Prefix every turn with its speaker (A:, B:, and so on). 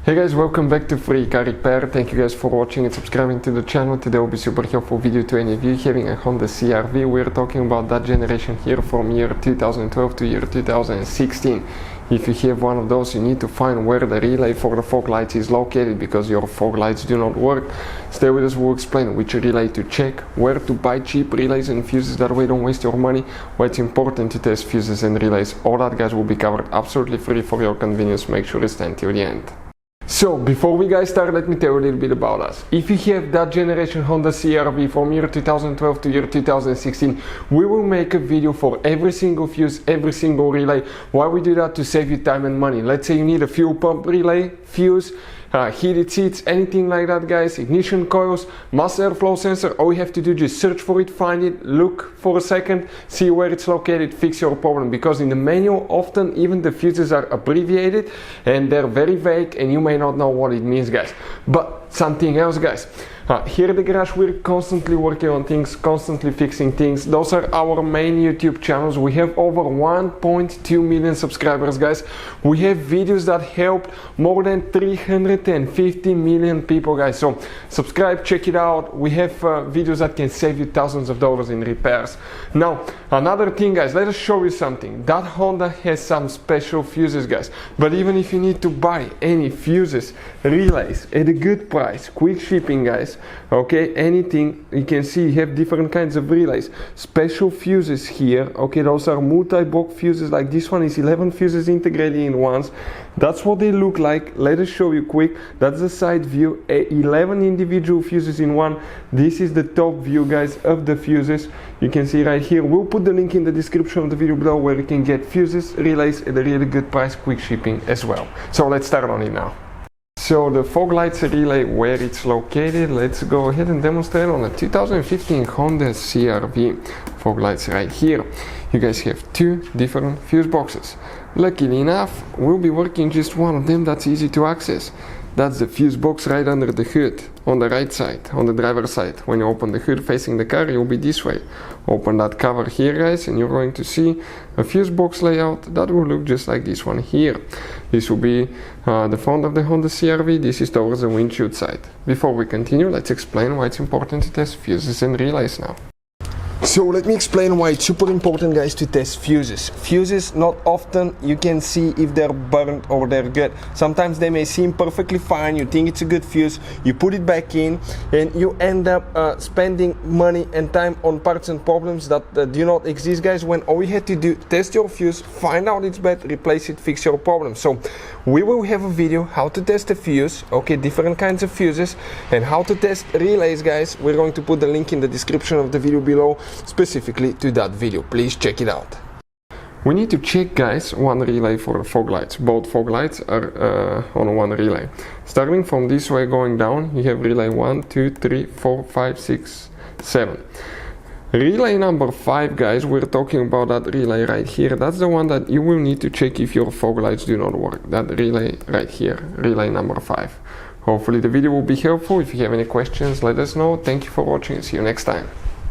A: Hey guys, welcome back to Free Car Repair. Thank you guys for watching and subscribing to the channel. Today will be super helpful video to any of you having a Honda CR-V. We're talking about that generation here from year 2012 to year 2016. If you have one of those, you need to find where the relay for the fog lights is located because your fog lights do not work. Stay with us, we'll explain which relay to check, where to buy cheap relays and fuses, that way don't waste your money, why it's important to test fuses and relays. All that guys will be covered absolutely free for your convenience. Make sure to stay until the end. So, before we guys start, let me tell you a little bit about us. If you have that generation Honda CR-V from year 2012 to year 2016, we will make a video for every single fuse, every single relay. Why we do that? To save you time and money. Let's say you need a fuel pump relay, fuse, heated seats, anything like that guys, ignition coils, mass airflow sensor. All you have to do is just search for it, find it, look for a second, see where it's located, fix your problem, because in the manual often even the fuses are abbreviated and they're very vague and you may not know what it means guys. But something else guys, here at the garage we're constantly working on things, constantly fixing things. Those are our main YouTube channels. We have over 1.2 million subscribers guys. We have videos that helped more than 350 million people guys. So subscribe, check it out. We have videos that can save you thousands of dollars in repairs. Now another thing guys, let us show you something. That Honda has some special fuses guys, but even if you need to buy any fuses, relays at a good price, quick shipping guys, okay, anything, you can see you have different kinds of relays, special fuses here, okay, those are multi-block fuses. Like this one is 11 fuses integrated in once. That's what they look like. Let us show you quick. That's the side view, 11 individual fuses in one. This is the top view guys of the fuses. You can see right here. We'll put the link in the description of the video below where you can get fuses, relays at a really good price, quick shipping as well. So let's start on it now. So the fog lights relay, where it's located, let's go ahead and demonstrate on a 2015 Honda CR-V. Fog lights right here. You guys have two different fuse boxes. Luckily enough, we'll be working just one of them that's easy to access. That's the fuse box right under the hood, on the right side, on the driver's side. When you open the hood facing the car, you'll be this way. Open that cover here guys and you're going to see a fuse box layout that will look just like this one here. This will be the front of the Honda CR-V. This is towards the windshield side. Before we continue, let's explain why it's important to test fuses and relays now. So let me explain why it's super important guys to test fuses. Fuses, not often you can see if they're burnt or they're good. Sometimes they may seem perfectly fine, you think it's a good fuse, you put it back in and you end up spending money and time on parts and problems that do not exist guys, when all you had to do, test your fuse, find out it's bad, replace it, fix your problem. So we will have a video how to test a fuse, okay, different kinds of fuses, and how to test relays guys. We're going to put the link in the description of the video below specifically to that video. Please check it out. We need to check guys one relay for the fog lights. Both fog lights are on one relay. Starting from this way going down, you have relay 1, 2, 3, 4, 5, 6, 7. Relay number 5 guys, we're talking about that relay right here. That's the one that you will need to check if your fog lights do not work. That relay right here, relay number 5. Hopefully the video will be helpful. If you have any questions, let us know. Thank you for watching. See you next time.